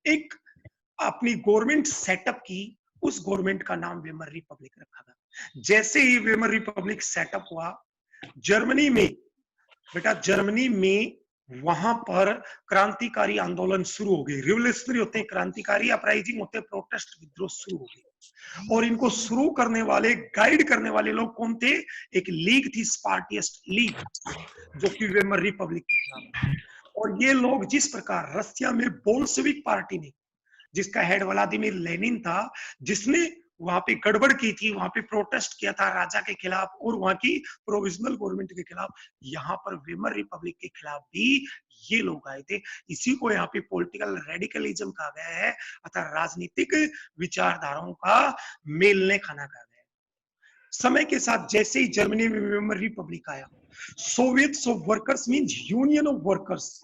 एक अपनी government setup की, उस गवर्नमेंट का नाम वेमर रिपब्लिक रखा था। जैसे ही वेमर रिपब्लिक सेटअप हुआ जर्मनी में, बेटा जर्मनी में वहां पर क्रांतिकारी आंदोलन शुरू हो गए। रिवोल्यूशनरी होते हैं, क्रांतिकारी अपराइजिंग होते हैं, प्रोटेस्ट विद्रोह शुरू हो गए। और इनको शुरू करने वाले, गाइड करने वाले लोग कौन थे? एक लीग थी, स्पार्टियस्ट लीग, जो कि वेमर रिपब्लिक के खिलाफ। और ये लोग जिस प्रकार रसिया में बोल्शेविक पार्टी ने, जिसका हेड व्लादिमीर लेनिन था, जिसने वहां पे गड़बड़ की थी, वहां पे प्रोटेस्ट किया था राजा के खिलाफ और वहां की प्रोविजनल गवर्नमेंट के खिलाफ, यहाँ पर वेमर रिपब्लिक के खिलाफ भी ये लोग आए थे। इसी को यहाँ पे पॉलिटिकल रेडिकलिज्म कहा गया है, अर्थात राजनीतिक विचारधाराओं का मेलने खाना कहा गया है। समय के साथ जैसे ही जर्मनी में वेमर रिपब्लिक आया, Soviet of workers means union of workers,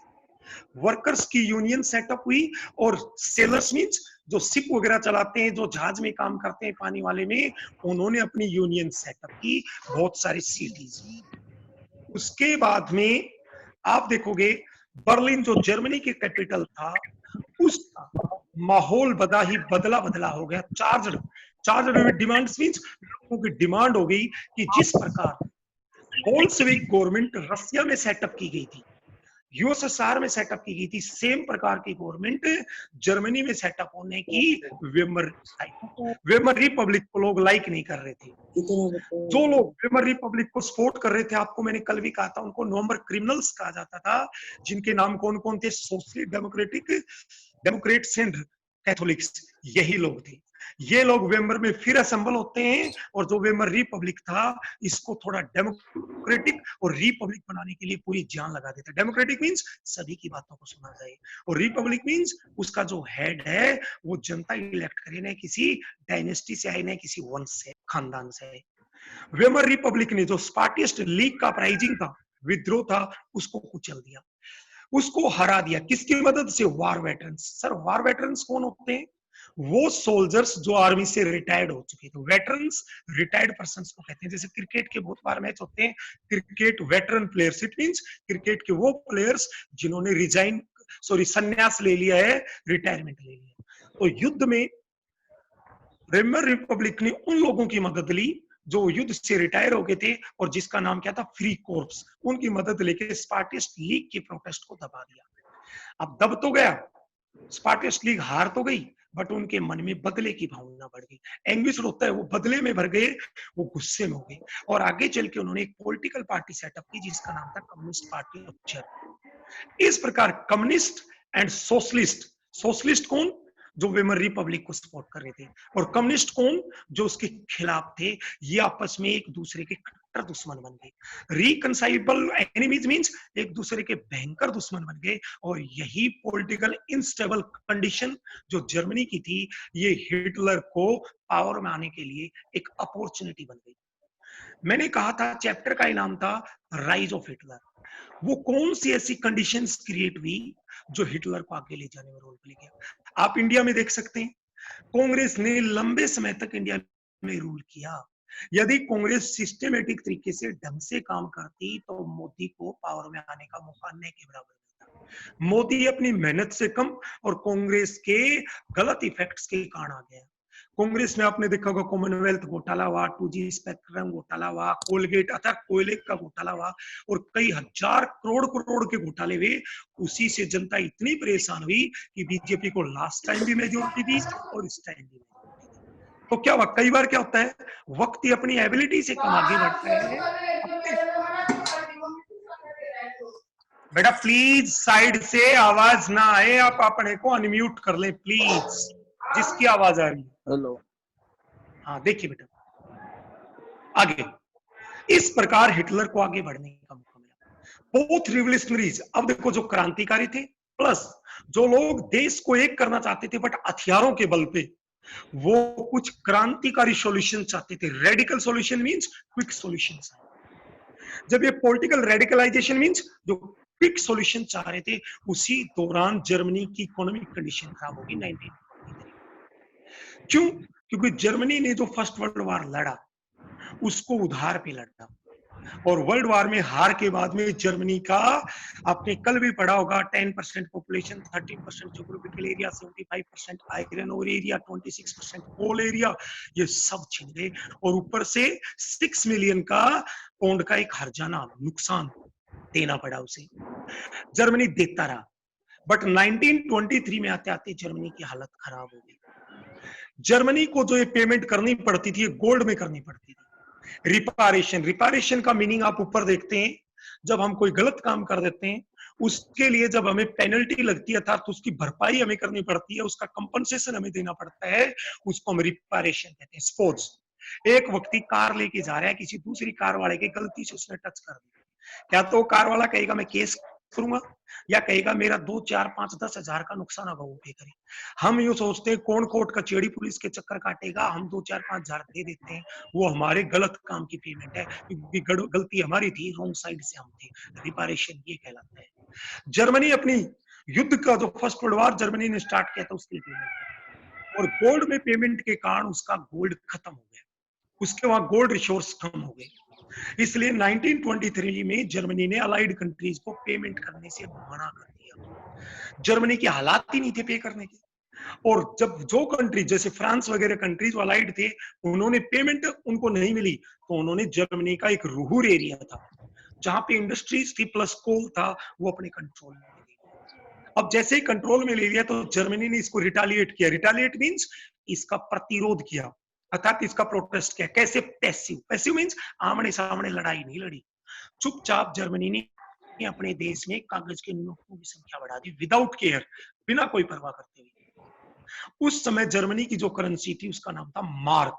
workers की यूनियन सेटअप हुई। और सेलर्स मींस जो शिप वगैरह चलाते हैं, जो जहाज में काम करते हैं पानी वाले में, उन्होंने अपनी यूनियन सेटअप की बहुत सारी सिटीज में। उसके बाद में आप देखोगे बर्लिन जो जर्मनी की कैपिटल था, उसका माहौल बदला बदला हो गया। चार्ज डिमांड्स मींस लोगों की डिमांड हो गई कि जिस प्रकार बोल्शेविक गवर्नमेंट रसिया में सेटअप की गई थी, यूएसएसआर में सेटअप की गई थी, सेम प्रकार की गवर्नमेंट जर्मनी में सेटअप होने की वेमर वेमर रिपब्लिक को लोग लाइक नहीं कर रहे थे। जो लोग वेमर रिपब्लिक को सपोर्ट कर रहे थे, आपको मैंने कल भी कहा था, उनको नवंबर क्रिमिनल्स कहा जाता था, जिनके नाम कौन कौन थे? सोशलिस्ट डेमोक्रेट्स एंड कैथोलिक्स, यही लोग थे। ये लोग वेमर में फिर असेंबल होते हैं और जो वेमर रिपब्लिक था, इसको थोड़ा डेमोक्रेटिक और रिपब्लिक बनाने के लिए पूरी जान लगा देते। डेमोक्रेटिक मींस सभी की बातों को सुना जाए, और रिपब्लिक मींस उसका जो हेड है वो जनता इलेक्ट करे, ना किसी डायनेस्टी से आए, ना किसी वंश से, खानदान से आए। वेमर रिपब्लिक ने जो स्पार्टियस्ट लीग का अपराइजिंग था, विद्रोह था, उसको कुचल दिया, उसको हरा दिया। किसकी मदद से? वार वेटरन्स। सर वार वेटरन्स कौन होते हैं? वो सोल्जर्स जो आर्मी से रिटायर्ड हो चुके थे। वेटरन्स रिटायर्ड पर्संस को कहते हैं। जैसे क्रिकेट के बहुत बार मैच होते हैं, cricket veteran players, it means cricket के वो प्लेयर्स जिन्होंने संन्यास ले लिया है, रिटायरमेंट ले लिया। तो युद्ध में वेमर रिपब्लिक ने उन लोगों की मदद ली जो युद्ध से रिटायर हो गए थे, और जिसका नाम क्या था? Free corpse. उनकी मदद लेके स्पार्टियस्ट लीग के प्रोटेस्ट को दबा दिया। अब दब तो गया, स्पार्टियस्ट लीग हार तो गई, बट उनके मन में बदले की भावना बढ़ गई। एंग्विश होता है, वो बदले में भर गए, वो गुस्से में हो गए, और आगे चल के उन्होंने एक पॉलिटिकल पार्टी सेटअप की जिसका नाम था कम्युनिस्ट पार्टी ऑफ जर्मनी। इस प्रकार कम्युनिस्ट एंड सोशलिस्ट, सोशलिस्ट कौन? जो वेमर रिपब्लिक को सपोर्ट कर रहे थे, और कम्युनिस्ट कौन? जो उसके खिलाफ थे। ये आपस में एक दूसरे के कट्टर दुश्मन बन गए। रिकनसाइलेबल एनिमीज मींस एक दूसरे के भयंकर दुश्मन बन गए। और यही पॉलिटिकल इनस्टेबल कंडीशन जो जर्मनी की थी, ये हिटलर को पावर में आने के लिए एक अपॉर्चुनिटी बन गई। मैंने कहा था चैप्टर का नाम था राइज ऑफ हिटलर। वो कौन सी ऐसी कंडीशंस क्रिएट हुई जो हिटलर को आगे ले जाने में रोल प्ले किया? आप इंडिया में देख सकते हैं, कांग्रेस ने लंबे समय तक इंडिया में रूल किया। यदि कांग्रेस सिस्टमेटिक तरीके से ढंग से काम करती तो मोदी को पावर में आने का मौका नहीं के बराबर मिलता। मोदी अपनी मेहनत से कम और कांग्रेस के गलत इफेक्ट्स के कारण आ गया। कांग्रेस में आपने देखा होगा कॉमनवेल्थ घोटाला हुआ, 2G स्पेक्ट्रम घोटाला हुआ, कोलगेट अर्थात कोयले का घोटाला हुआ, और कई हजार करोड़ करोड़ के घोटाले हुए। उसी से जनता इतनी परेशान हुई कि बीजेपी को लास्ट टाइम भी मेजोरिटी दी और इस टाइम भी मेजोरिटी दी। तो क्या हुआ? कई बार क्या होता है, वक्त ही अपनी एबिलिटी से कम आगे बढ़ता है। बेटा प्लीज साइड से आवाज ना आए, आप अपने को अनम्यूट कर लें प्लीज, जिसकी आवाज आ रही है। हेलो, हाँ देखिए बेटा, आगे इस प्रकार हिटलर को आगे बढ़ने का मौका मिला। बोथ रिवोल्यूशनरीज, अब देखो जो क्रांतिकारी थे प्लस जो लोग देश को एक करना चाहते थे बट हथियारों के बल पे, वो कुछ क्रांतिकारी सॉल्यूशन चाहते थे। Radical solution means quick solution. जब ये पॉलिटिकल रेडिकलाइजेशन मींस जो क्विक सॉल्यूशन चाह रहे थे, उसी दौरान जर्मनी की इकोनॉमिक कंडीशन खराब होगी 1943। क्यों? क्योंकि जर्मनी ने जो फर्स्ट वर्ल्ड वॉर लड़ा उसको उधार पे लड़ा। और वर्ल्ड वॉर में हार के बाद में जर्मनी का, आपने कल भी पढ़ा होगा, 10% population, 13% geographical area, 75% iron ore area, 26% coal area, ये सब छीन गए। और ऊपर से 6 मिलियन का पौंड का एक हर्जाना नुकसान देना पड़ा उसे। जर्मनी देता रहा, बट 1923 में आते आते जर्मनी की हालत खराब हो गई। जर्मनी को जो ये पेमेंट करनी पड़ती थी, गोल्ड में करनी पड़ती थी। रिपारेशन, रिपारेशन का मीनिंग आप ऊपर देखते हैं, जब हम कोई गलत काम कर देते हैं उसके लिए जब हमें पेनल्टी लगती है, अर्थात उसकी भरपाई हमें करनी पड़ती है, उसका कंपनसेशन हमें देना पड़ता है, उसको हम रिपारेशन कहते हैं। स्पोर्ट्स, एक व्यक्ति कार लेके जा रहा है, किसी दूसरी कार वाले की गलती से उसने टच कर दिया, क्या तो कार वाला कहेगा मैं केस करूंगा, या कहेगा मेरा 2, 4, 5, 10 हजार का नुकसान होगा, वो पे करे। हम यूं सोचते हैं कौन कोर्ट कचेड़ी पुलिस के चक्कर काटेगा, हम 2, 4, 5 हजार दे देते हैं, वो हमारे गलत काम की पेमेंट है, क्योंकि गलती हमारी थी, रॉन्ग साइड से हम थे। रिपारेशन ये कहलाता है। जर्मनी अपनी युद्ध का जो फर्स्ट वर्ल्ड वॉर जर्मनी ने स्टार्ट किया था उसके लिए पेमेंट किया, और गोल्ड में पेमेंट के कारण उसका गोल्ड खत्म हो गया, उसके वहां गोल्ड रिसोर्स कम हो गए। इसलिए 1923 में जर्मनी ने अलाइड कंट्रीज को पेमेंट करने से मना कर दिया। जर्मनी के हालात ही नहीं थे पे करने के। और जब जो कंट्री जैसे फ्रांस वगैरह कंट्रीज अलाइड थे, उन्होंने पेमेंट उनको नहीं मिली, तो उन्होंने जर्मनी का एक रूर एरिया था जहां पे इंडस्ट्रीज थी प्लस कोल था, वो अपने कंट्रोल में ले लिया। अब जैसे ही कंट्रोल में ले लिया तो जर्मनी ने इसको रिटालिएट किया। रिटालिएट मींस इसका प्रतिरोध किया, अर्थात इसका प्रोटेस्ट किया। कैसे? पैसिव। पैसिव मींस आमने सामने लड़ाई नहीं लड़ी, चुपचाप जर्मनी ने अपने देश में कागज के नोटों की संख्या बढ़ा दी, विदाउट केयर, बिना कोई परवाह करते हुए। उस समय जर्मनी की जो करेंसी थी उसका नाम था मार्क,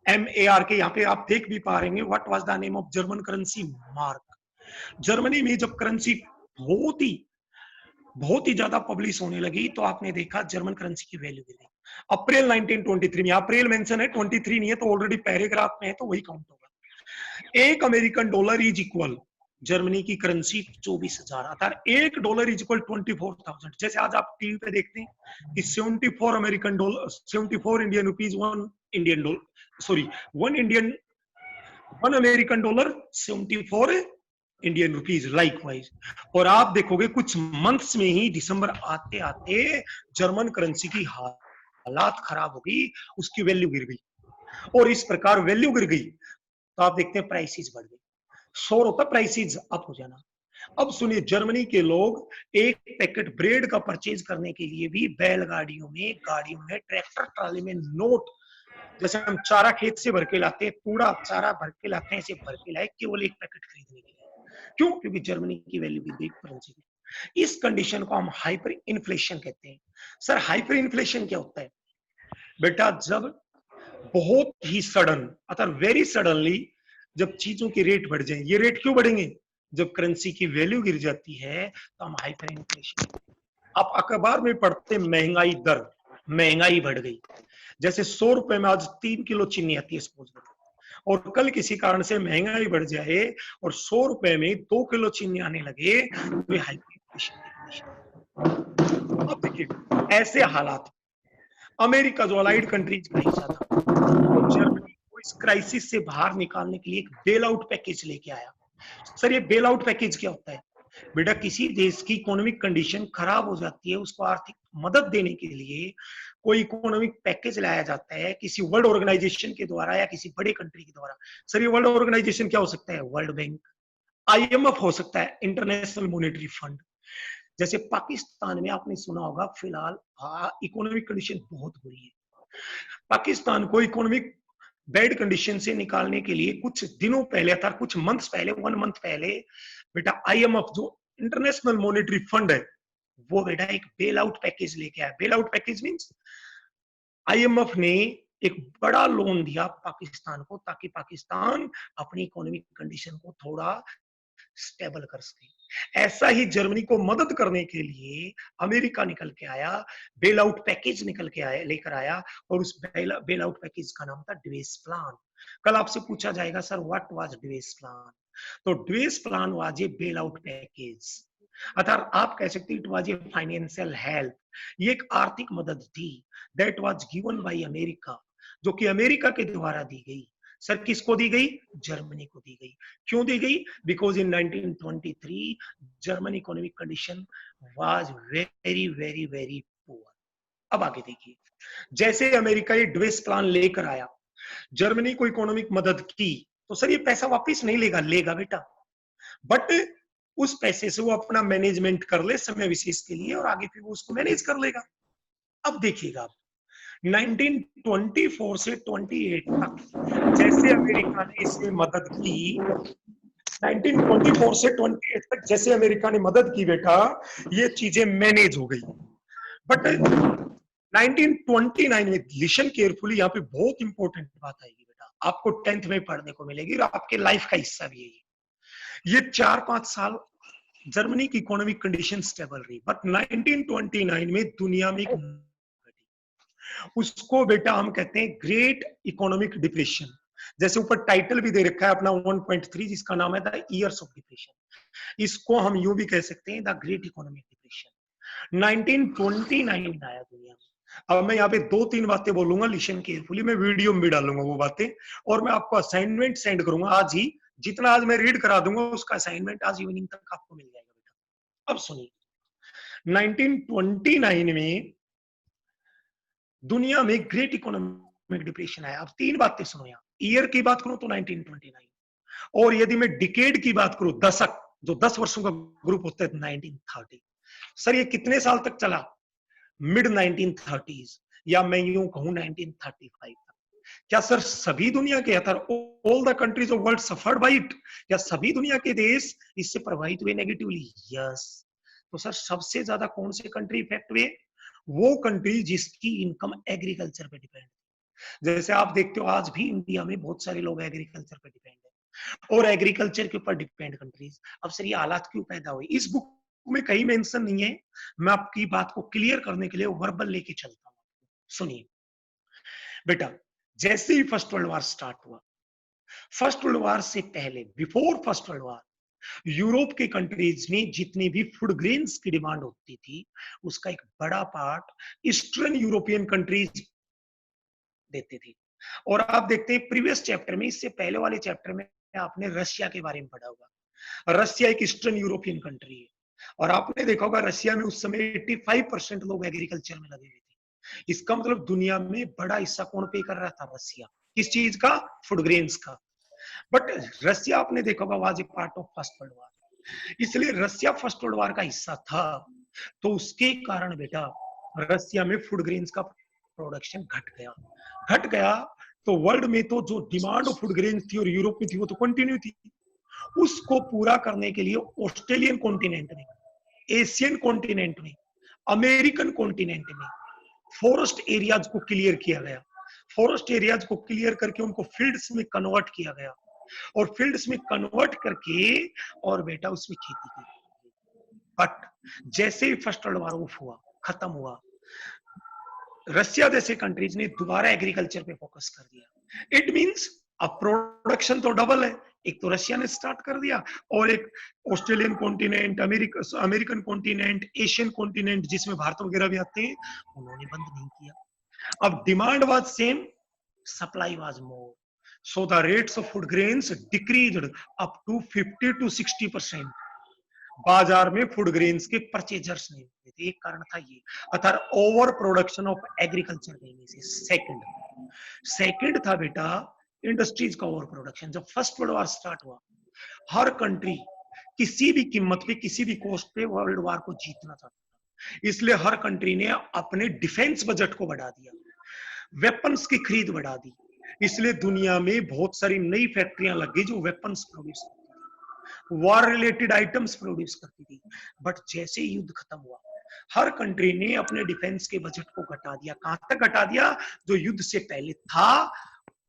MAR के। यहाँ पे आप देख भी पा रहे हैं, what was the name of German currency? Mark. Germany में जब करेंसी बहुत ही ज्यादा पब्लिश होने लगी, तो आपने देखा जर्मन करेंसी की वैल्यू गिर गई। अप्रैल 1923 में, अप्रैल मेंशन है, 23 नहीं है, तो ऑलरेडी पैराग्राफ में है, तो वही काउंट होगा। एक American dollar is equal, Germany की करेंसी 24,000, अर्थात $1 इज इक्वल 24,000। जैसे आज आप टीवी पे देखते हैं कि 74 American dollar, 74 Indian rupees, 1 American dollar 74 Indian rupees, like wise. और आप देखोगे कुछ मंथ्स में ही, दिसंबर आते आते जर्मन करेंसी की हालात खराब हो गई, उसकी वैल्यू गिर गई। और इस प्रकार वैल्यू गिर गई तो आप देखते हैं प्राइसेस बढ़ गई। शोर होता प्राइसेस अप हो जाना। अब सुनिए, जर्मनी के लोग एक पैकेट ब्रेड का परचेज करने के लिए भी बैलगाड़ियों में, गाड़ियों में, ट्रैक्टर ट्राली में नोट, जैसे हम चारा खेत से भर के लाते हैं, कूड़ा चारा भर के लाते हैं, ऐसे भर के लाए केवल एक पैकेट खरीदने के लिए। क्यों? क्योंकि जर्मनी की वैल्यू गिर गई करेंसी की। इस कंडीशन को हम हाइपर इन्फ्लेशन कहते हैं। सर हाइपर इन्फ्लेशन क्या होता है? बेटा जब बहुत ही सडन, अर्थात वेरी सडनली जब चीजों के रेट बढ़ जाए। ये रेट क्यों बढ़ेंगे? जब करेंसी की वैल्यू गिर जाती है तो हम हाइपर इन्फ्लेशन। आप अखबार में पढ़ते महंगाई दर, महंगाई बढ़ गई। जैसे 100 रुपए में आज 3 किलो चीनी आती है सपोज करो, और कल किसी कारण से महंगाई बढ़ जाए और 100 रुपए में 2 किलो चीनी आने लगे, तो ये हाइपर इन्फ्लेशन की कंडीशन। अब देखिए ऐसे हालात, अमेरिका जो अलाइड कंट्रीज का हिस्सा था, वो जर्मनी को इस क्राइसिस से बाहर निकालने के लिए एक बेल आउट पैकेज लेके आया। सर ये बेल आउट पैकेज क्या होता है? बेटा किसी देश की इकोनॉमिक कंडीशन खराब हो जाती है, उसको आर्थिक मदद देने के लिए कोई इकोनॉमिक पैकेज लाया जाता है किसी वर्ल्ड ऑर्गेनाइजेशन के द्वारा या किसी बड़े कंट्री के द्वारा। सर ये वर्ल्ड ऑर्गेनाइजेशन क्या हो सकता है? वर्ल्ड बैंक, IMF हो सकता है, इंटरनेशनल मॉनेटरी फंड। जैसे पाकिस्तान में आपने सुना होगा फिलहाल इकोनॉमिक कंडीशन बहुत बुरी है। पाकिस्तान को इकोनॉमिक बैड कंडीशन से निकालने के लिए कुछ दिनों पहले, अर्थात कुछ मंथ्स पहले, 1 मंथ पहले, बेटा IMF जो इंटरनेशनल मॉनेटरी फंड है, वो बेटा एक बेल आउट पैकेज लेके आया। Bell out package means IMF ने एक बड़ा लोन दिया पाकिस्तान को, ताकि पाकिस्तान अपनी इकोनॉमिक कंडीशन को थोड़ा स्टेबल कर सके। ऐसा ही जर्मनी को मदद करने के लिए अमेरिका निकल के आया, बेल आउट पैकेज निकल के आया, लेकर आया, और उस बेल आउट पैकेज का नाम था ड्वेस प्लान। कल आपसे पूछा जाएगा sir what was Dawes plan? तो Dawes plan was a bail out package, अर्थात आप कह सकते it was a financial help. ये एक आर्थिक मदद थी that was given by America, जो कि अमेरिका के द्वारा दी गई। सर किसको दी गई? जर्मनी को दी गई। क्यों दी गई? Because in 1923 German economic condition was very very very poor. अब आगे देखिए, जैसे अमेरिका ये ड्वेस प्लान लेकर आया, जर्मनी को इकोनॉमिक मदद की, तो सर ये पैसा वापस नहीं लेगा, लेगा बेटा, बट उस पैसे से वो अपना मैनेजमेंट कर ले समय विशेष के लिए और आगे फिर वो उसको मैनेज कर लेगा। अब देखिएगा आप 1924 से 28 तक जैसे अमेरिका ने इसमें मदद की, 1924 से 28 तक जैसे अमेरिका ने मदद की बेटा, ये चीजें मैनेज हो गई। बट 1929 में, लिसन केयरफुली, यहाँ पे बहुत इंपॉर्टेंट बात आएगी बेटा, आपको 10th में पढ़ने को मिलेगी और आपके लाइफ का हिस्सा भी है ये 4-5 साल जर्मनी की इकोनॉमिक कंडीशन स्टेबल रही, बट 1929 में दुनिया में एक उसको बेटा हम कहते हैं ग्रेट इकोनॉमिक डिप्रेशन। जैसे ऊपर टाइटल भी दे रखा है अपना 1.3, जिसका नाम है द ईयर्स ऑफ डिप्रेशन। इसको हम यूं भी कह सकते हैं द ग्रेट इकोनॉमिक डिप्रेशन। 1929 में आया दुनिया में। अब मैं यहाँ पे 2-3 बातें बोलूंगा, लिसन केयरफुली, मैं वीडियो में भी डालूंगा वो बातें, और मैं आपको असाइनमेंट सेंड करूंगा आज ही। जितना आज मैं रीड करा दूंगा उसका असाइनमेंट आज इवनिंग तक आपको मिल जाएगा बेटा। अब सुनिए, 1929 में दुनिया में ग्रेट इकोनॉमिक डिप्रेशन आया। अब 3 बातें सुनो, यहाँ ईयर की बात करूं तो 1929, और यदि मैं डिकेड की बात करूं, दशक, जो 10 वर्षों का ग्रुप होता है, 1930। सर ये कितने साल तक चला? मिड 1930s, या मैं यूं कहूं 1935 तक। क्या सर सभी दुनिया के all the countries of world suffered by it? क्या सभी दुनिया के देश इससे प्रभावित हुए नेगेटिवली? यस। तो सर सबसे ज्यादा कौन से कंट्री इफेक्ट हुए? वो कंट्री जिसकी इनकम एग्रीकल्चर पे डिपेंड है। जैसे आप देखते हो आज भी इंडिया में बहुत सारे लोग एग्रीकल्चर पे डिपेंड है, और एग्रीकल्चर के ऊपर डिपेंड कंट्रीज। अब सर ये हालात क्यों पैदा हुए? इस बुक में कहीं मेंशन नहीं है, मैं आपकी बात को क्लियर करने के लिए वर्बल लेके चलता हूँ। सुनिए बेटा, जैसे ही फर्स्ट वर्ल्ड वॉर स्टार्ट हुआ, फर्स्ट वर्ल्ड वॉर से पहले, before first world war, Europe के कंट्रीज में जितनी भी फूड ग्रेन्स की डिमांड होती थी, उसका एक बड़ा पार्ट ईस्टर्न यूरोपियन कंट्रीज देती थी। और आप देखते हैं प्रीवियस चैप्टर में, इससे पहले वाले चैप्टर में आपने रशिया के बारे में पढ़ा होगा। रशिया एक ईस्टर्न यूरोपियन कंट्री है, और आपने देखा होगा रशिया में उस समय 85% लोग एग्रीकल्चर में लगे हुए थे। इसका मतलब दुनिया में बड़ा हिस्सा कौन पे कर रहा था? रशिया। किस चीज का? फूड ग्रेन्स का। बट रशिया आपने देखा होगा was a part of first world war, इसलिए रशिया फर्स्ट वर्ल्ड वॉर का हिस्सा था, तो उसके कारण बेटा रशिया में फूड ग्रेन्स का प्रोडक्शन घट गया। तो वर्ल्ड में तो जो डिमांड ऑफ फूड ग्रेन्स थी और यूरोप में थी वो तो कंटिन्यू थी। उसको पूरा करने के लिए ऑस्ट्रेलियन कॉन्टिनेंट में, एशियन कॉन्टिनेंट में, अमेरिकन कॉन्टिनेंट में फॉरेस्ट एरियाज को क्लियर किया गया। फॉरेस्ट एरियाज को क्लियर करके उनको फील्ड्स में कन्वर्ट किया गया, और फील्ड्स में कन्वर्ट करके और बेटा उसमें खेती की। बट जैसे ही फर्स्ट वर्ल्ड वॉर हुआ, खत्म हुआ, रशिया जैसे कंट्रीज ने दोबारा एग्रीकल्चर पे फोकस कर दिया। इट मींस अब प्रोडक्शन तो डबल है, एक तो रशिया ने स्टार्ट कर दिया, और एक Australian continent, American continent, Asian continent जिसमें भारत वगैरह भी आते हैं, उन्होंने बंद नहीं किया। अब demand was same, supply was more, so the rates of food grains decreased up to 50 to 60%। बाजार में फूड ग्रेन्स के परचेजर्स नहीं होते थे, एक कारण था ये, अर्थात ओवर प्रोडक्शन ऑफ एग्रीकल्चर देने से। सेकंड था बेटा इंडस्ट्रीज का ओवर प्रोडक्शन। जब फर्स्ट वर्ल्ड वॉर स्टार्ट हुआ, हर कंट्री किसी भी कीमत पे, किसी भी कॉस्ट पे वर्ल्ड वॉर को जीतना चाहता था, इसलिए हर कंट्री ने अपने डिफेंस बजट को बढ़ा दिया, वेपन्स की खरीद बढ़ा दी। इसलिए दुनिया में बहुत सारी नई फैक्ट्रियां लग गई जो weapons produce, war related items produce करती थी। बट जैसे ही युद्ध खत्म हुआ, हर कंट्री ने अपने डिफेंस के बजट को घटा दिया। कहां तक घटा दिया? जो युद्ध से पहले था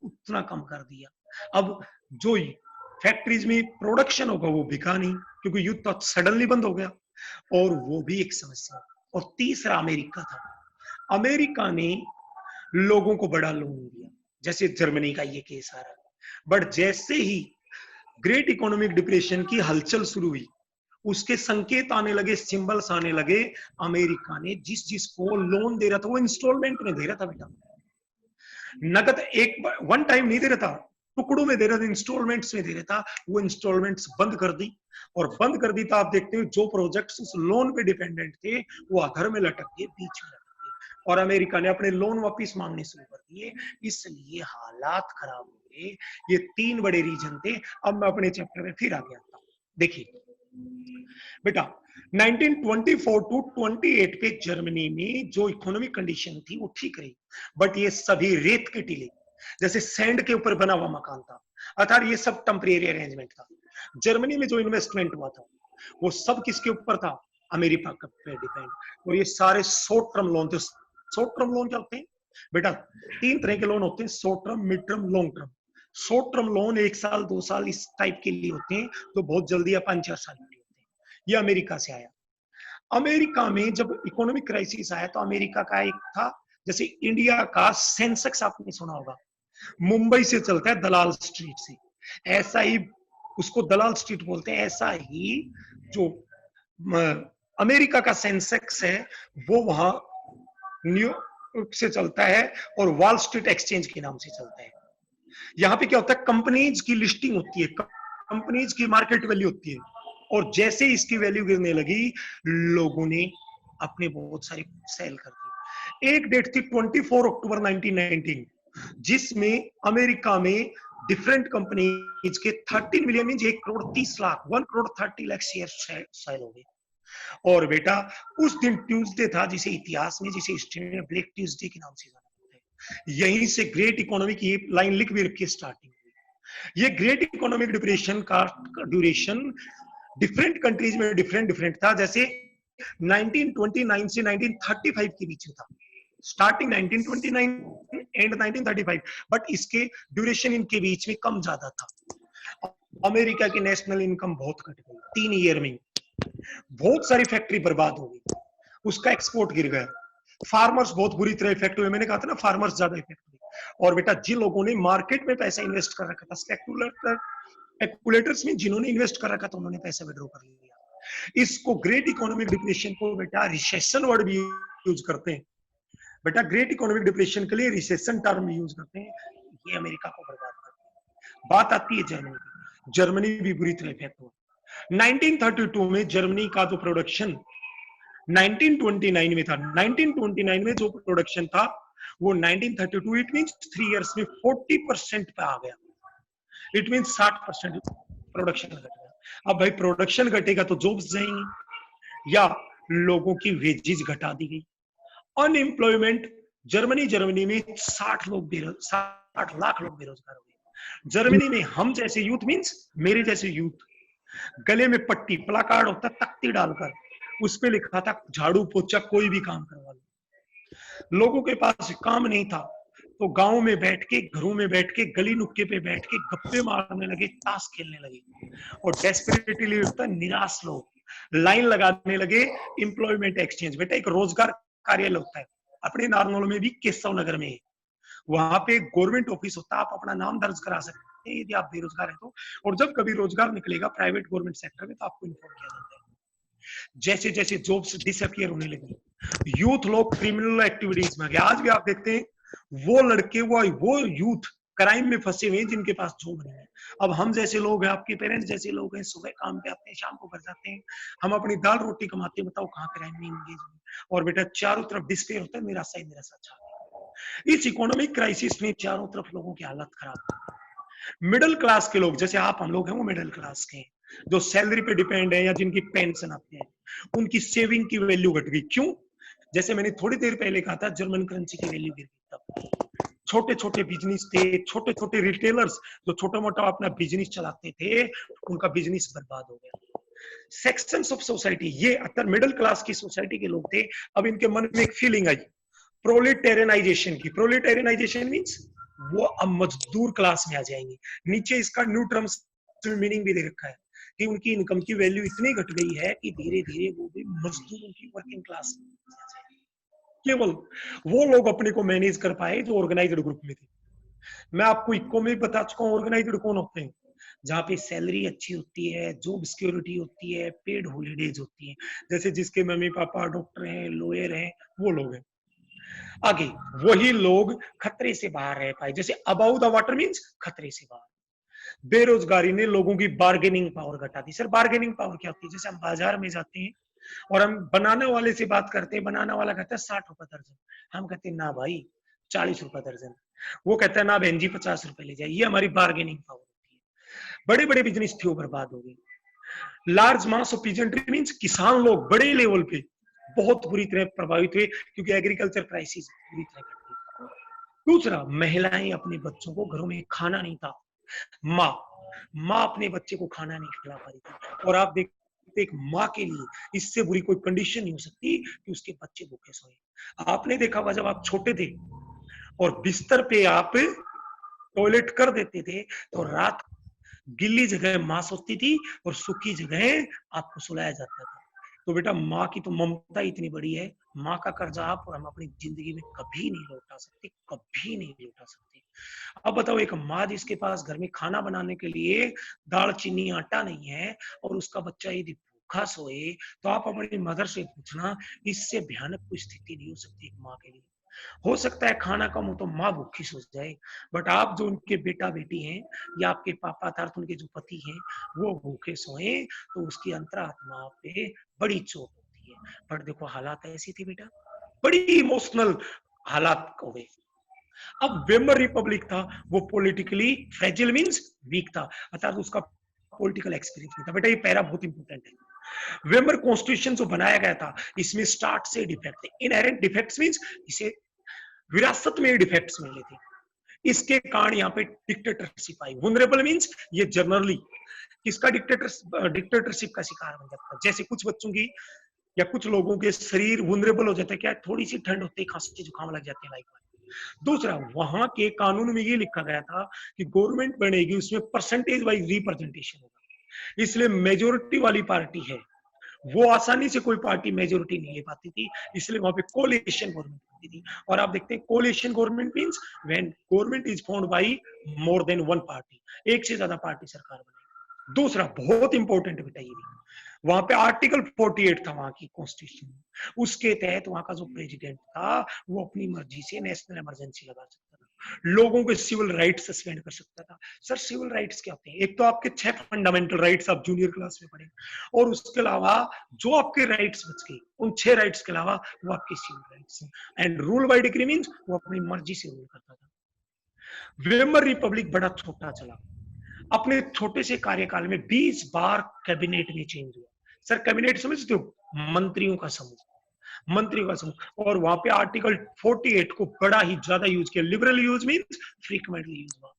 उतना कम कर दिया। अब जो फैक्ट्रीज में प्रोडक्शन होगा वो बिका नहीं, क्योंकि युद्ध तो सडनली बंद हो गया, और वो भी एक समस्या। और तीसरा अमेरिका था। अमेरिका ने लोगों को बड़ा लोन दिया, जैसे जर्मनी का ये केस आ रहा। बट जैसे ही ग्रेट इकोनॉमिक डिप्रेशन की हलचल शुरू हुई, उसके संकेत आने लगे, सिंबल्स आने लगे, अमेरिका ने जिस जिसको लोन दे रहा था वो इंस्टॉलमेंट में दे रहा था बेटा, नगद एक वन टाइम नहीं दे रहा था, टुकड़ों में दे रहा था, इंस्टॉलमेंट्स में दे रहा था, वो इंस्टॉलमेंट्स बंद कर दी। और बंद कर दी तो आप देखते हो जो प्रोजेक्ट्स उस लोन पे डिपेंडेंट थे वो अधर में लटक गए, बीच में लटक गए, और अमेरिका ने अपने लोन वापिस मांगने शुरू कर दिए। इसलिए हालात खराब हो गए। ये तीन बड़े रीजन थे। अब मैं अपने चैप्टर में फिर आगे आता हूँ। देखिए बेटा, 1924 टू 28 पे जर्मनी में जो इकोनॉमिक कंडीशन थी वो ठीक रही, बट ये सभी रेत के टीले, जैसे सैंड के ऊपर बना हुआ मकान था, अर्थात ये सब टेम्परेरी अरेंजमेंट था। जर्मनी में जो इन्वेस्टमेंट हुआ था वो सब किसके ऊपर था? अमेरिका पे डिपेंड। और ये सारे शॉर्ट टर्म लोन थे। शॉर्ट टर्म लोन क्या होते हैं बेटा? तीन तरह के लोन होते हैं, short term, mid term, long term. Short term loan 1 साल 2 साल इस टाइप के लिए होते हैं, तो बहुत जल्दी या 5-4 साल के लिए होते हैं। ये अमेरिका से आया। अमेरिका में जब इकोनॉमिक क्राइसिस आया तो अमेरिका का एक था, जैसे इंडिया का सेंसेक्स आपने सुना होगा, मुंबई से चलता है दलाल स्ट्रीट से, ऐसा ही उसको दलाल स्ट्रीट बोलते हैं। ऐसा ही जो अमेरिका का सेंसेक्स है वो वहां न्यूयॉर्क से चलता है और वॉल स्ट्रीट एक्सचेंज के नाम से चलता है। यहाँ पे क्या होता है, कंपनीज की लिस्टिंग होती है, कंपनीज की मार्केट वैल्यू होती है, और जैसे इसकी वैल्यू गिरने लगी लोगों ने अपने बहुत सारे सेल कर दिए। एक डेट थी 24 अक्टूबर 1919 जिसमें अमेरिका में डिफरेंट कंपनीज के 13 million mean 1 crore 30 lakh 1 crore 30 lakh share sale हो गए। और बेटा उस दिन ट्यूसडे था जिसे इतिहास में, जिसे हिस्ट्री में ब्लैक ट्यूसडे के नाम से जाना जाता है। यहीं से ग्रेट इकोनॉमिक की लाइन लिख भी रखी, स्टार्टिंग हुई। ये ग्रेट इकोनॉमिक डिप्रेशन का ड्यूरेशन डिफरेंट कंट्रीज में डिफरेंट डिफरेंट था। जैसे 1929 से 1935 के बीच में था, स्टार्टिंग 1929 एंड 1935, बट इसके ड्यूरेशन इनके बीच में कम ज्यादा था। अमेरिका की नेशनल इनकम बहुत घट गई 3 ईयर में, बहुत सारी फैक्ट्री बर्बाद हो गई, उसका एक्सपोर्ट गिर गया, फार्मर्स बहुत बुरी तरह इफेक्ट हुए। मैंने कहा था ना फार्मर्स ज्यादा इफेक्ट हुए। और बेटा जिन लोगों ने मार्केट में पैसा इन्वेस्ट कर रखा था, स्पेकुलेटर्स में जिन्होंने इन्वेस्ट कर रखा था, उन्होंने पैसा विड्रॉ कर लिया। इसको ग्रेट इकोनॉमिक डिप्रेशन को बेटा रिसेशन वर्ड भी यूज करते हैं। बेटा ग्रेट इकोनॉमिक डिप्रेशन के लिए रिसेशन टर्म यूज करते हैं। ये अमेरिका को बर्बाद करते हैं। बात आती है जर्मनी की। जर्मनी भी बुरी तरह इफेक्ट हुआ। 1932 में जर्मनी का जो प्रोडक्शन 1929 में था, 1929 में जो प्रोडक्शन था वो 1932 इट मींस 3 इयर्स में 40% पे आ गया। इट मींस 60% प्रोडक्शन घट गया। अब भाई प्रोडक्शन घटेगा तो जॉब्स जाएंगी, या लोगों की वेजेस घटा दी गई। अनएम्प्लॉयमेंट जर्मनी में 60 लाख लोग बेरोजगार हो गए। जर्मनी में हम जैसे यूथ मींस मेरे जैसे यूथ गले में पट्टी प्लाकार्ड होता, तख्ती डालकर उस पे लिखा था झाड़ू पोछा कोई भी काम करवा लो। लोगों के पास काम नहीं था तो गांव में बैठ के, घरों में बैठ के, गली नुक्के पे बैठ के गप्पे मारने लगे, ताश खेलने लगे, और डेस्परेटली निराश लोग लाइन लगाने लगे एम्प्लॉयमेंट एक्सचेंज। बेटा एक रोजगार कार्यालय होता है अपने नारनौल में भी, केशव नगर में, वहां पे गवर्नमेंट ऑफिस होता है, आप अपना नाम दर्ज करा सकते हैं यदि आप बेरोजगार हैं तो, और जब कभी रोजगार निकलेगा प्राइवेट गवर्नमेंट सेक्टर में तो आपको इन्फॉर्म किया जाता है। जैसे जैसे जॉब्स डिसअपियर होने लगी, यूथ लोग क्रिमिनल एक्टिविटीज में गए। आज भी आप देखते हैं वो लड़के, वो यूथ क्राइम में फंसे हुए हैं जिनके पास जॉब नहीं है। अब हम जैसे लोग हैं, आपके पेरेंट्स जैसे लोग हैं, सुबह काम पे आते हैं, शाम को घर जाते हैं, हम अपनी दाल रोटी कमाते हैं, बताओ कहाँ क्राइम में इंगेज हुए। और बेटा चारों तरफ डिस्पेयर होता है, निराशा ही निराशा छा गई। इस इकोनॉमिक क्राइसिस में चारों तरफ लोगों की हालत खराब। मिडिल क्लास के लोग, जैसे आप हम लोग हैं, वो मिडिल क्लास के हैं, जो सैलरी पे डिपेंड है या जिनकी पेंशन आती है, उनकी सेविंग की वैल्यू घट गई। क्यों? जैसे मैंने थोड़ी देर पहले कहा था, जर्मन करेंसी की वैल्यू गिर गई। तब छोटे छोटे बिजनेस थे, छोटे छोटे रिटेलर्स जो छोटा मोटा अपना बिजनेस चलाते थे, उनका बिजनेस बर्बाद हो गया। सेक्शंस ऑफ सोसाइटी, ये अगर मिडिल क्लास की सोसाइटी के लोग थे, अब इनके मन में एक फीलिंग आई प्रोलेटेरियनाइजेशन की। प्रोलेटेरियनाइजेशन मींस वो अब मजदूर क्लास में आ जाएंगे। नीचे इसका न्यू टर्म्स मीनिंग भी दे रखा है कि उनकी इनकम की वैल्यू इतनी घट गई है कि धीरे धीरे वो भी मजदूरों की वर्किंग क्लास में आ जाएंगे। केवल वो लोग अपने को मैनेज कर पाए जो ऑर्गेनाइज्ड ग्रुप में थे। मैं आपको इको में बता चुका हूँ ऑर्गेनाइज्ड कौन होते हैं, जहाँ पे सैलरी अच्छी होती है, जॉब सिक्योरिटी होती है, पेड हॉलीडेज होती है। जैसे जिसके मम्मी पापा डॉक्टर हैं, लॉयर हैं, वो लोग हैं। आगे वही लोग खतरे से बाहर रह पाए, जैसे अबाउ द वाटर मींस खतरे से बाहर। बेरोजगारी ने लोगों की बार्गेनिंग पावर घटा दी। सर बार्गेनिंग पावर क्या होती है? जैसे हम बाजार में जाते हैं और हम बनाने वाले से बात करते हैं, बनाने वाला कहता है 60 रुपए दर्जन, हम कहते हैं ना भाई 40 रुपए दर्जन, वो कहता है ना बहन जी 50 रुपए ले जाए। ये हमारी बार्गेनिंग पावर होती है। बड़े बड़े बिजनेस थे वो बर्बाद हो गए। Large mass of peasantry means किसान लोग बड़े लेवल पे बहुत बुरी तरह प्रभावित हुए क्योंकि एग्रीकल्चर क्राइसिस बुरी तरह घट गई। दूसरा, महिलाएं अपने बच्चों को घरों में खाना नहीं था, माँ माँ अपने बच्चे को खाना नहीं खिला पा रही थी। और आप देखते एक माँ के लिए इससे बुरी कोई कंडीशन नहीं हो सकती कि उसके बच्चे भूखे सोए। आपने देखा होगा जब आप छोटे थे और बिस्तर पे आप टॉयलेट कर देते थे तो रात गिल्ली जगह माँ सोती थी और सूखी जगह आपको सुलाया जाता था। तो बेटा माँ की तो ममता इतनी बड़ी है, माँ का कर्जा आप और हम अपनी जिंदगी में कभी नहीं लौटा सकते, कभी नहीं लौटा सकते। अब बताओ एक माँ जिसके पास घर में खाना बनाने के लिए दाल चीनी आटा नहीं है और उसका बच्चा यदि भूखा सोए तो आप अपनी मदर से पूछना, इससे भयानक कोई स्थिति नहीं हो सकती एक माँ के लिए। हो सकता है खाना कम हो तो माँ भूखी सो जाए, बट आप जो उनके बेटा बेटी हैं या आपके पापा अर्थात उनके जो पति हैं वो भूखे सोए तो उसकी अंतरात्मा पे बड़ी चोट होती है। पर देखो हालात ऐसी थी बेटा, बड़ी इमोशनल हालात हो गए। अब वेमर रिपब्लिक था वो पॉलिटिकली फ्रेजिल मींस वीक था, अर्थात उसका पॉलिटिकल एक्सपीरियंस नहीं था। बेटा ये पैरा बहुत इंपॉर्टेंट है। वेमर कॉन्स्टिट्यूशन जो बनाया गया था इसमें स्टार्ट से डिफेक्ट थे। इनहेरेंट डिफेक्ट्स मींस इसे विरासत में डिफेक्ट्स मिले थे, इसके कारण यहाँ पे डिक्टेटरशिप आई। वुनरेबल मींस ये जनरली किसका डिक्टेटरशिप का शिकार बन जाता है। जैसे कुछ बच्चों की या कुछ लोगों के शरीर वुनरेबल हो जाते हैं, क्या थोड़ी सी ठंड होती है खांसी जुकाम लग जाते हैं लाइक। दूसरा, वहां के कानून में ये लिखा गया था कि गवर्नमेंट बनेगी उसमें परसेंटेज वाइज रिप्रेजेंटेशन होगा, इसलिए मेजोरिटी वाली पार्टी है वो आसानी से कोई पार्टी मेजोरिटी नहीं ले पाती थी, इसलिए वहां पे कोलिशन गवर्नमेंट होती थी। और आप देखते हैं coalition government means when government is formed by more than one party, एक से ज्यादा पार्टी सरकार बने। दूसरा बहुत इंपॉर्टेंट बेटा ये भी, वहां पे आर्टिकल 48 था वहां की कॉन्स्टिट्यूशन, उसके तहत वहां का जो प्रेसिडेंट था वो अपनी मर्जी से नेशनल इमरजेंसी लगा सकता था, लोगों के सिविल राइट्स सस्पेंड कर सकता था। सर सिविल राइट्स क्या होते हैं? एक तो आपके 6 फंडामेंटल राइट्स आप जूनियर क्लास में पढ़े, और उसके अलावा जो आपके राइट्स बच गए उन 6 राइट्स के अलावा वो आपके सिविल राइट्स हैं। And rule by decree means वो अपनी मर्जी से रूल करता था। वेमर रिपब्लिक बड़ा छोटा चला, अपने छोटे से कार्यकाल में 20 बार कैबिनेट में चेंज हुआ। सर कैबिनेट समझते हो? मंत्रियों का समूह, मंत्रियों का समूह। और वहां पे आर्टिकल 48 को बड़ा ही ज्यादा यूज किया, liberal use means frequently use हुआ।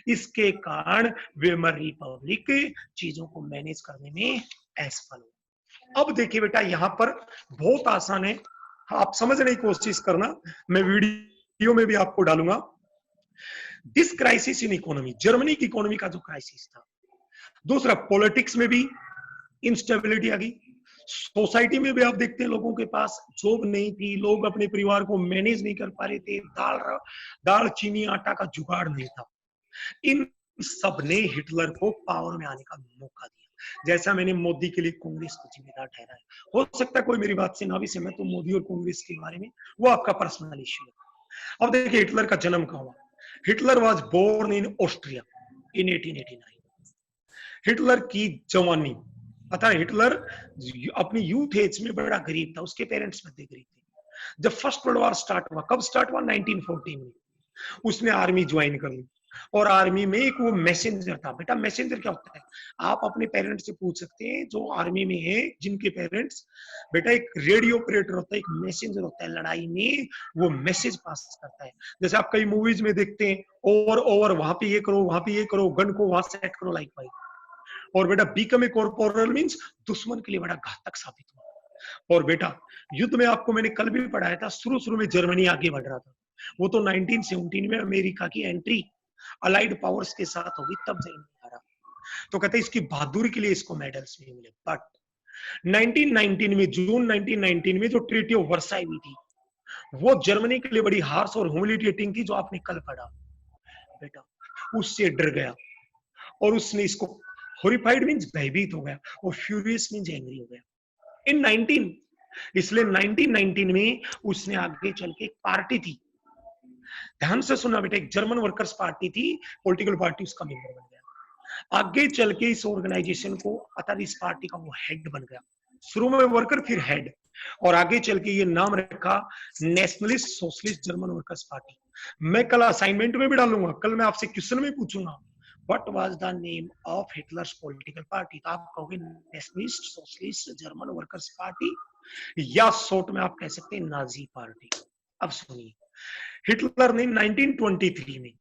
इसके कारण वेमर रिपब्लिक चीजों को मैनेज करने में असफल हुआ। अब देखिए बेटा यहां पर बहुत आसान है, आप समझने की कोशिश करना, मैं वीडियो में भी आपको डालूंगा। This crisis in economy, Germany की इकोनॉमी का जो क्राइसिस था। दूसरा, पॉलिटिक्स में भी इंस्टेबिलिटी आ गई, सोसाइटी में भी आप देखते हैं लोगों के पास जॉब नहीं थी, लोग अपने परिवार को मैनेज नहीं कर पा रहे थे, दाल चीनी आटा का जुगाड़ नहीं था। इन सब ने हिटलर को पावर में आने का मौका दिया। जैसा मैंने मोदी के लिए कांग्रेस को जिम्मेदार ठहराया, हो सकता है कोई मेरी बात से ना भी सहमत हो मोदी और कांग्रेस के बारे में, वो आपका पर्सनल इश्यू है। अब देखिए हिटलर का जन्म कहाँ हुआ? Hitler was born in Austria in 1889। Hitler की जवानी, पता है हिटलर अपनी यूथ एज में बड़ा गरीब था, उसके पेरेंट्स मध्य गरीब थे। जब फर्स्ट वर्ल्ड वॉर स्टार्ट हुआ, कब स्टार्ट हुआ? 1914 में। उसने आर्मी ज्वाइन कर ली और आर्मी में एक वो मैसेंजर था। बेटा मैसेंजर क्या होता है? आप अपने पेरेंट्स से पूछ सकते हैं जो आर्मी में है जिनके पेरेंट्स, बेटा एक रेडियो ऑपरेटर होता है, एक मैसेंजर होता है, लड़ाई में वो मैसेज पास करता है। जैसे आप कई मूवीज में देखते हैं ओवर ओवर, वहां पे ये करो, वहां पे ये करो, गन को वहां सेट करो, लाइक वाइक। और बेटा बीकम ए कॉर्पोरल मींस दुश्मन के लिए बड़ा घातक साबित हुआ। और बेटा युद्ध में आपको मैंने कल भी पढ़ाया था, शुरू शुरू में जर्मनी आगे बढ़ रहा था, वो तो 1917 में अमेरिका की एंट्री अलाइड पावर्स के साथ होगी तब जर्मनी आ रहा, तो कहते हैं इसकी बहादुरी के लिए इसको मेडल्स भी मिले। बट 1919 में, जून 1919 में जो ट्रीटी ऑफ वर्साई हुई थी वो जर्मनी के लिए बड़ी हार्श और ह्यूमिलिएटिंग थी, जो आपने कल पढ़ा। बेटा उससे डर गया और उसने इसको, हॉरिफाइड मींस भयभीत हो गया, और फ्यूरियस मींस एंग्री हो गया इन 19, इसलिए 1919 में उसने आगे चल के एक पार्टी थी, ध्यान से सुनना बेटा, एक जर्मन वर्कर्स पार्टी थी, पॉलिटिकल पार्टी, उसका मेंबर बन गया। आगे चल के इस ऑर्गेनाइजेशन को अर्थात इस पार्टी का वो हेड बन गया, शुरू में वर्कर फिर हेड, और आगे चल के ये नाम रखा nationalist socialist German workers party. मैं कल असाइनमेंट में भी डालूंगा, कल मैं आपसे क्वेश्चन में पूछूंगा what was the name of Hitler's political party, तो आप कहोगे nationalist socialist German workers party, या शॉर्ट में आप कह सकते हैं नाजी पार्टी। अब सुनिए, हिटलर ने 1923 में,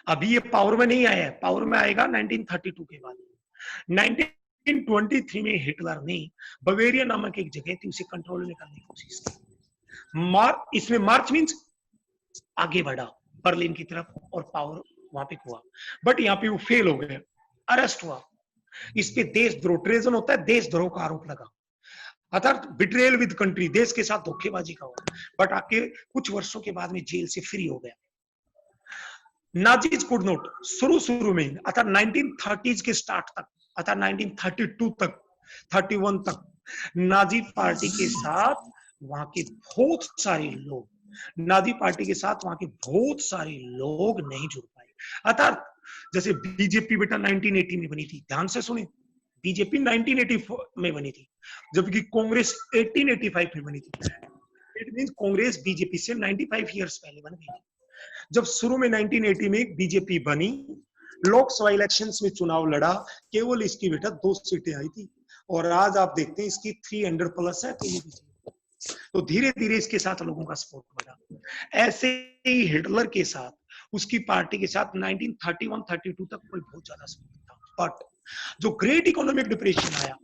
अभी ये पावर में नहीं आया है, पावर में आएगा 1932 के बाद। 1923 में हिटलर ने बवेरिया नामक एक जगह थी, उसे कंट्रोल में करने की कोशिश की। इसमें मार्च मींस आगे बढ़ा बर्लिन की तरफ और पावर वहां पे हुआ, बट यहाँ पे वो फेल हो गए, अरेस्ट हुआ। इस पे देशद्रोह, ट्रेजन होता है, देशद्रोह का आरोप लगा, अर्थात बिट्रेयल विद कंट्री, देश के साथ धोखेबाजी का हुआ, बट आके कुछ वर्षों के बाद में जेल से फ्री हो गया। नाजीज कुड नॉट, शुरू में अर्थात 1930s के स्टार्ट तक, अर्थात 1932 तक 31 तक नाजी पार्टी के साथ वहां के बहुत सारे लोग, नाजी पार्टी के साथ वहां के बहुत सारे लोग नहीं जुड़ पाए। अर्थात जैसे बीजेपी बेटा 1980 में बनी थी, ध्यान से सुने, बीजेपी 1984 में बनी थी, जबकि कांग्रेस 1885 में बनी थी। इट मींस कांग्रेस बीजेपी से 95 इयर्स पहले बन गई थी। जब शुरू में 1980 में बीजेपी बनी, लोकसभा इलेक्शंस में चुनाव लड़ा, केवल इसकी बेटा 2 सीटें आई थी, और आज आप देखते हैं इसकी 300 प्लस है। तो धीरे धीरे इसके साथ लोगों का सपोर्ट बढ़ा। ऐसे ही हिटलर के साथ, उसकी पार्टी के साथ 1931-32 तक कोई बहुत ज्यादा सपोर्ट था, बट जो ग्रेट इकोनॉमिक डिप्रेशन आया,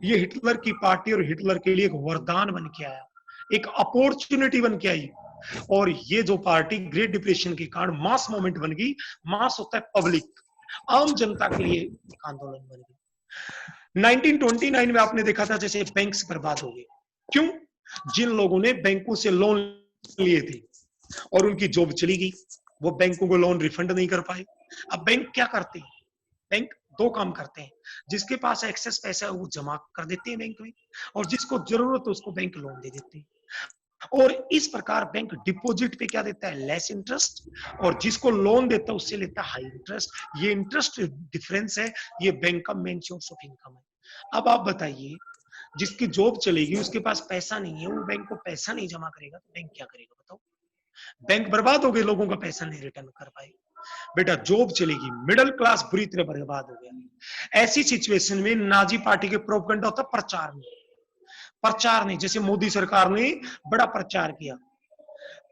ये हिटलर की पार्टी और हिटलर के लिए एक वरदान बन के आया, एक अपॉर्चुनिटी बन के आई, और ये जो पार्टी ग्रेट डिप्रेशन के कारण मास मूवमेंट बन गई। मास होता है पब्लिक, आम जनता के लिए एक आंदोलन बन गई। 1929 में आपने देखा था जैसे बैंक्स बर्बाद हो गए, क्यों? जिन लोगों ने बैंकों से लोन लिए थे और उनकी जॉब चली गई, वो बैंकों को लोन रिफंड नहीं कर पाए। अब बैंक क्या करते हैं? बैंक 2 काम करते हैं, जिसके पास एक्सेस पैसा है वो जमा कर देते हैं बैंक में, और जिसको जरूरत है उसको बैंक लोन दे देते हैं। और इस प्रकार बैंक डिपॉजिट पे क्या देता है? लेस इंटरेस्ट, और जिसको लोन देता है उससे लेता है हाई इंटरेस्ट। ये इंटरेस्ट डिफरेंस है, ये बैंक का मेन सोर्स ऑफ इनकम है। अब आप बताइए, जिसकी जॉब चलेगी उसके पास पैसा नहीं है, वो बैंक को पैसा नहीं जमा करेगा तो बैंक क्या करेगा बताओ? बैंक बर्बाद हो गए, लोगों का पैसा नहीं रिटर्न कर पाए। बेटा जॉब चलेगी, मिडिल क्लास बुरी तरह बर्बाद हो गया। ऐसी सिचुएशन में नाजी पार्टी के प्रोपेगेंडा होता प्रचार में, प्रचार नहीं, जैसे मोदी सरकार ने बड़ा प्रचार किया,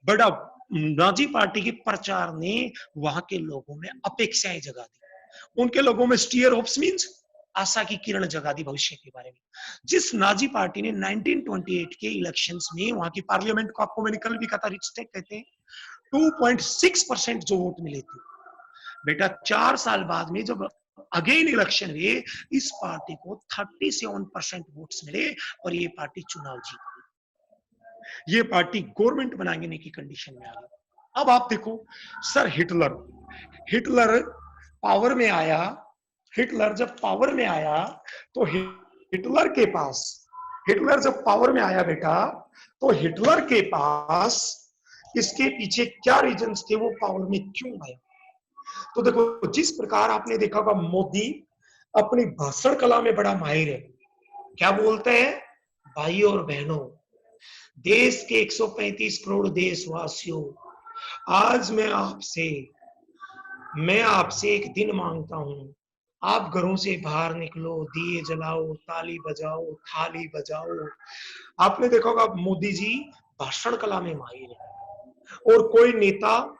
बड़ा नाजी पार्टी के प्रचार ने वहां के लोगों में अपेक्षाएं जगा दी, उनके लोगों में स्टीयर होप्स मींस आशा की किरण जगा दी भविष्य के बारे में। जिस नाजी पार्टी ने 1928 के इलेक्शंस में वहां की पार्लियामेंट को, आपको मैंने कल भी कहा था, रिचटेक कहते हैं, 2.6% जो वोट मिले थे, बेटा 4 साल बाद में जब अगेन इलेक्शन हुए, इस पार्टी को 37% वोट्स मिले और ये पार्टी चुनाव जीत गई। ये पार्टी गवर्नमेंट बनाने की कंडीशन में आ गई। अब आप देखो सर, हिटलर पावर में आया, हिटलर जब पावर में आया तो हिटलर जब पावर में आया बेटा, तो हिटलर के पास इसके पीछे क्या रीजंस थे, वो पावर में क्यों आया? तो देखो, जिस प्रकार आपने देखा होगा मोदी अपनी भाषण कला में बड़ा माहिर है, क्या बोलते हैं? भाई और बहनों, देश के 135 करोड़ देशवासियों, आज मैं आपसे एक दिन मांगता हूं, आप घरों से बाहर निकलो, दिए जलाओ, ताली बजाओ, थाली बजाओ। आपने देखा होगा मोदी जी भाषण कला में माहिर है, और कोई नेता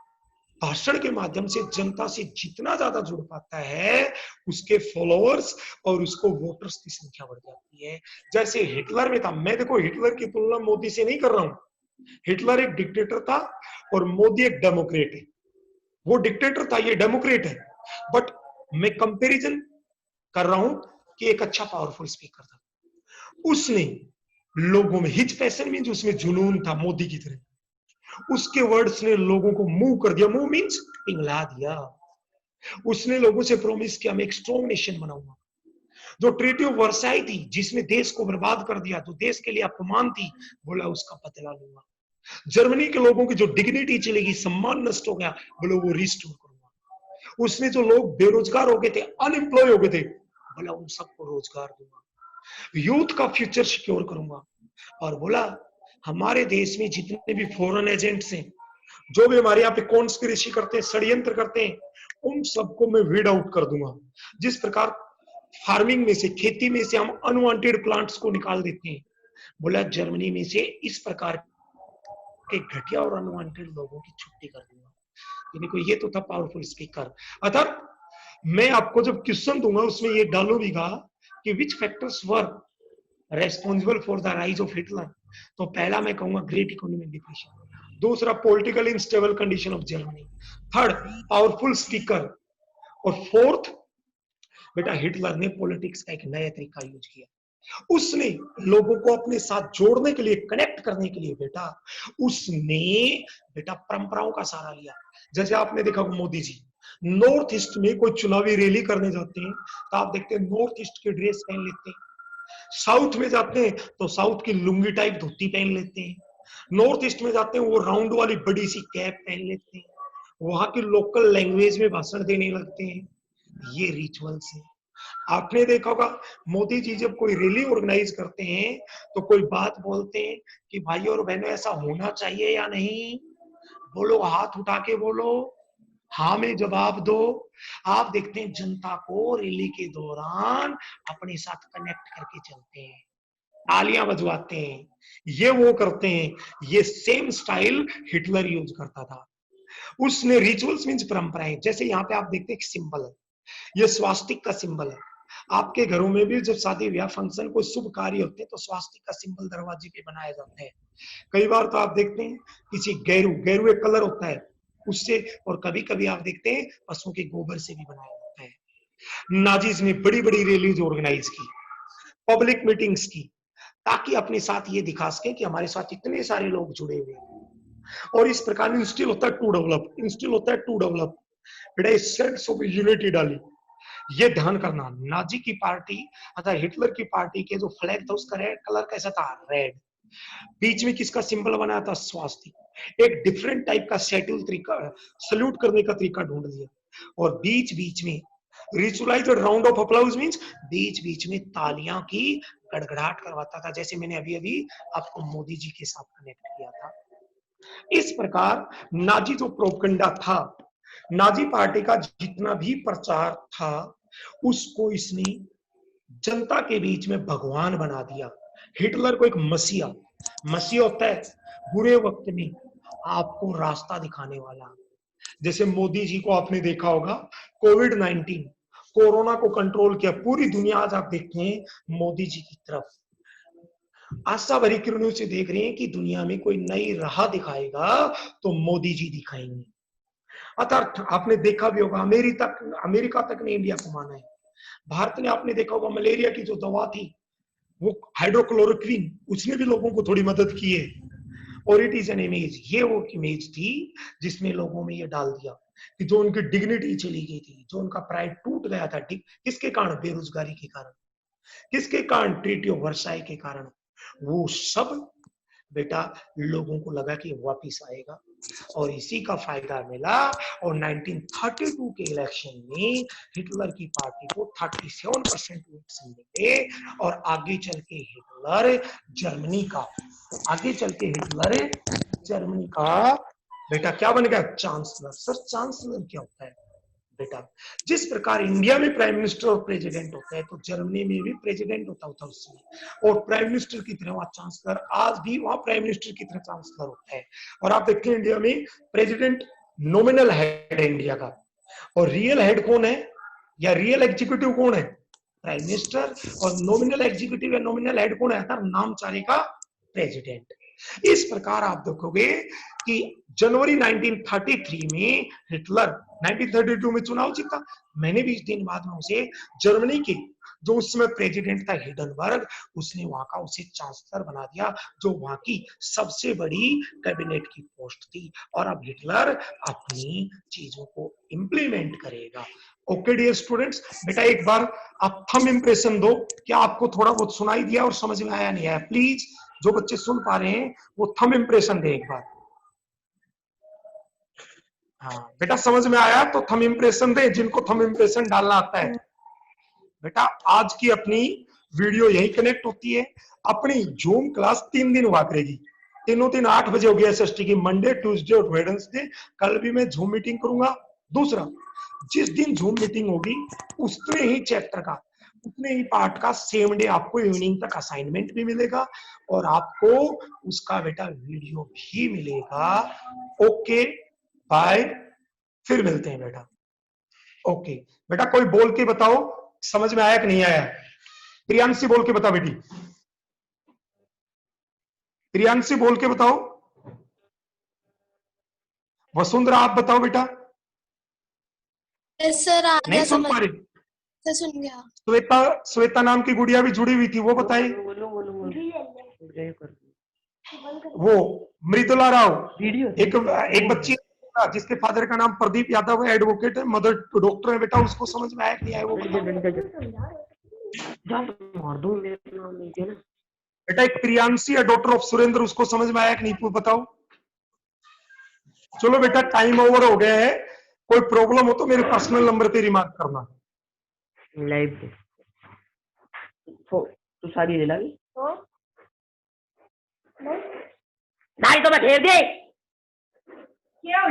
भाषण के माध्यम से जनता से जितना ज्यादा जुड़ पाता है, उसके फॉलोअर्स और उसको वोटर्स की संख्या बढ़ जाती है। जैसे हिटलर में था, मैं देखो हिटलर की तुलना मोदी से नहीं कर रहा हूं, हिटलर एक डिक्टेटर था और मोदी एक डेमोक्रेट है। वो डिक्टेटर था, ये डेमोक्रेट है, बट मैं कंपैरिजन कर रहा हूं कि एक अच्छा पावरफुल स्पीकर था, उसने लोगों में हिच पैशन मींस उसमें जुनून था मोदी की तरह, उसके वर्ड्स ने लोगों को मूव कर दिया, मूव मींस पिघला दिया। उसने लोगों से प्रॉमिस किया, मैं एक स्ट्रॉन्ग नेशन बनाऊंगा। जो ट्रीटी ऑफ वर्साई थी, जिसने देश को बर्बाद कर दिया, जो देश के लिए अपमान थी, बोला उसका बदला लूंगा। जर्मनी के लोगों की जो डिग्निटी चलेगी, सम्मान नष्ट हो गया, बोलो वो रिस्टोर करूंगा। उसमें जो लोग बेरोजगार हो गए थे, अनएम्प्लॉय हो गए थे, बोला उन सबको रोजगार दूंगा, यूथ का फ्यूचर सिक्योर करूंगा। और बोला हमारे देश में जितने भी फॉरेन एजेंट्स हैं, जो भी हमारे यहाँ पे कॉन्स्पिरेसी करते हैं, षड्यंत्र करते हैं, उन सबको मैं वीड आउट कर दूंगा। जिस प्रकार फार्मिंग में से, खेती में से हम अनवांटेड प्लांट्स को निकाल देते हैं, बोला जर्मनी में से इस प्रकार के घटिया और अनवांटेड लोगों की छुट्टी कर दूंगा। देखो ये तो था पावरफुल स्पीकर। अर्थात मैं आपको जब क्वेश्चन दूंगा उसमें ये डालूंगा कि विच factors were responsible for the rise of Hitler, तो पहला मैं कहूंगा ग्रेट इकोनॉमिक डिप्रेशन, दूसरा political instable condition of Germany, third powerful speaker, और फोर्थ बेटा हिटलर ने पॉलिटिक्स का एक नया तरीका यूज किया। उसने लोगों को अपने साथ जोड़ने के लिए, कनेक्ट करने के लिए बेटा उसने बेटा परंपराओं का सहारा लिया। जैसे आपने देखा मोदी जी नॉर्थ ईस्ट में कोई चुनावी रैली करने जाते हैं तो आप देखते हैं नॉर्थ ईस्ट के ड्रेस पहन लेते हैं, साउथ में जाते हैं तो साउथ की लुंगी टाइप धोती पहन लेते हैं, नॉर्थ ईस्ट में जाते हैं वो राउंड वाली बड़ी सी कैप पहन लेते हैं, वहां की लोकल लैंग्वेज में भाषण देने लगते हैं। ये रिचुअल्स है। आपने देखा होगा मोदी जी जब कोई रैली ऑर्गेनाइज करते हैं तो कोई बात बोलते हैं कि भाई और बहनों ऐसा होना चाहिए या नहीं, बोलो, हाथ उठा के बोलो, हाँ में जवाब दो। आप देखते हैं जनता को रैली के दौरान अपने साथ कनेक्ट करके चलते हैं, तालियां बजवाते हैं, ये वो करते हैं। ये सेम स्टाइल हिटलर यूज करता था। उसने रिचुअल्स मींस परंपराएं, जैसे यहाँ पे आप देखते हैं एक सिंबल है, ये स्वास्तिक का सिंबल है। आपके घरों में भी जब शादी ब्याह फंक्शन कोई शुभ कार्य होते हैं तो स्वास्तिक का सिंबल दरवाजे पे बनाया जाता है। कई बार तो आप देखते हैं किसी गेरू एक कलर होता है उससे, और कभी कभी आप देखते हैं पशुओं के गोबर से भी बनाया जाता है। नाजीज ने बड़ी बड़ी रैलीज ऑर्गेनाइज की, पब्लिक मीटिंग्स की, ताकि अपने साथ ये दिखा सके कि हमारे साथ इतने सारे लोग जुड़े हुए हैं। और इस प्रकार इंस्टिल होता है टू डेवलप, इंस्टिल होता है टू डेवलप, बेटा सेंस ऑफ यूनिटी डाली। ये ध्यान करना, नाजी की पार्टी अर्थात हिटलर की पार्टी के जो फ्लैग था उसका रेड कलर कैसा था, रेड, बीच में किसका सिंबल बनाया था, स्वास्तिक। एक डिफरेंट टाइप का सेटल तरीका, सल्यूट करने का तरीका ढूंढ लिया, और बीच बीच में रिचुअलाइज्ड राउंड ऑफ अप्लाउज मींस बीच बीच में तालियां की गड़गड़ाहट करवाता था, जैसे मैंने अभी अभी आपको मोदी जी के साथ कनेक्ट किया था। इस प्रकार नाजी जो प्रोपगंडा था, नाजी पार्टी का जितना भी प्रचार था, उसको इसने जनता के बीच में भगवान बना दिया। हिटलर को एक मसीहा, मसीहा होता है बुरे वक्त में आपको रास्ता दिखाने वाला। जैसे मोदी जी को आपने देखा होगा, कोविड-19 कोरोना को कंट्रोल किया, पूरी दुनिया आज आप देखते हैं मोदी जी की तरफ आशा भरी किरणों से देख रहे हैं कि दुनिया में कोई नई राह दिखाएगा तो मोदी जी दिखाएंगे। अर्थात आपने देखा भी होगा अमेरिका तक ने इंडिया को माना है। भारत ने आपने देखा होगा मलेरिया की जो दवा थी वो हाइड्रोक्लोरोक्विन, उसने भी लोगों को थोड़ी मदद की है। और इट इज एन इमेज, ये वो इमेज थी जिसमें लोगों में ये डाल दिया कि जो उनकी डिग्निटी चली गई थी, जो उनका प्राइड टूट गया था, किसके कारण, बेरोजगारी के कारण, किसके कारण, ट्रीटी ऑफ वर्साई के कारण, वो सब बेटा लोगों को लगा कि वापिस आएगा, और इसी का फायदा मिला। और 1932 के इलेक्शन में हिटलर की पार्टी को 37% वोट्स मिले, और आगे चल के हिटलर जर्मनी का बेटा क्या बन गया, चांसलर। सर चांसलर क्या होता है बेटा, जिस प्रकार इंडिया में प्राइम मिनिस्टर और प्रेसिडेंट होता है तो जर्मनी में भी प्रेसिडेंट होता था उसमें, और प्राइम मिनिस्टर की तरह वहां चांसलर, आज भी वहां प्राइम मिनिस्टर की तरह चांसलर होता है। और आप देखते हैं इंडिया में प्रेसिडेंट नॉमिनल हेड है इंडिया का, और रियल हेड कौन है या रियल एग्जीक्यूटिव कौन है, प्राइम मिनिस्टर। और नॉमिनल एग्जीक्यूटिव या नॉमिनल हेड कौन है, नामचारे का प्रेसिडेंट। इस प्रकार आप देखोगे कि जनवरी 1933 में हिटलर 1932 में चुनाव जीता, मैंने 20 दिन बाद में उसे जर्मनी के जो उस समय प्रेसिडेंट था हिंडनबर्ग, उसने वहां का उसे चांसलर बना दिया, जो वहां की सबसे बड़ी कैबिनेट की पोस्ट थी। और अब हिटलर अपनी चीजों को इंप्लीमेंट करेगा। ओके डियर स्टूडेंट्स, बेटा एक बार आप थंब इंप्रेशन दो, क्या आपको थोड़ा बहुत सुनाई दिया और समझ में आया नहीं आया? प्लीज जो बच्चे सुन पा रहे हैं वो थंब इंप्रेशन दे एक बार। हाँ बेटा समझ में आया तो थंब इम्प्रेशन दे जिनको थंब इम्प्रेशन डालना आता है। बेटा आज की अपनी वीडियो यही कनेक्ट होती है। अपनी जूम क्लास 3 दिन हुआ करेगी, तीनों दिन 8 बजे होगी एसएसटी की, मंडे ट्यूसडे और वेडनेसडे। कल भी मैं जूम मीटिंग करूंगा। दूसरा, जिस दिन जूम मीटिंग होगी उतने ही चैप्टर का, उतने ही पार्ट का सेम डे आपको इवनिंग तक असाइनमेंट भी मिलेगा और आपको उसका बेटा वीडियो भी मिलेगा। ओके बाय, फिर मिलते हैं बेटा। ओके बेटा कोई बोल के बताओ समझ में आया कि नहीं आया। प्रियांशी बोल के बताओ बेटी, प्रियांशी बोल के बताओ। वसुंधरा आप बताओ बेटा। सर आ नहीं गया सुन समझ पा रही। से, सुन गया। श्वेता, श्वेता नाम की गुड़िया भी जुड़ी हुई थी, वो बताए। वो मृदुला राव, एक एक बच्ची जिसके फादर का नाम प्रदीप यादव है, एडवोकेट है, मदर डॉक्टर है बेटा, उसको समझ में आया कि नहीं आया वो बेटा। एक प्रियांशी है डॉक्टर ऑफ सुरेंद्र, उसको समझ में आया कि नहीं बताओ। चलो बेटा टाइम ओवर हो गया है, कोई प्रॉब्लम हो तो मेरे पर्सनल नंबर पे रिमार्क करना। लाइव तो सारी ले लाई नहीं तो मैं घेर दे क्या हो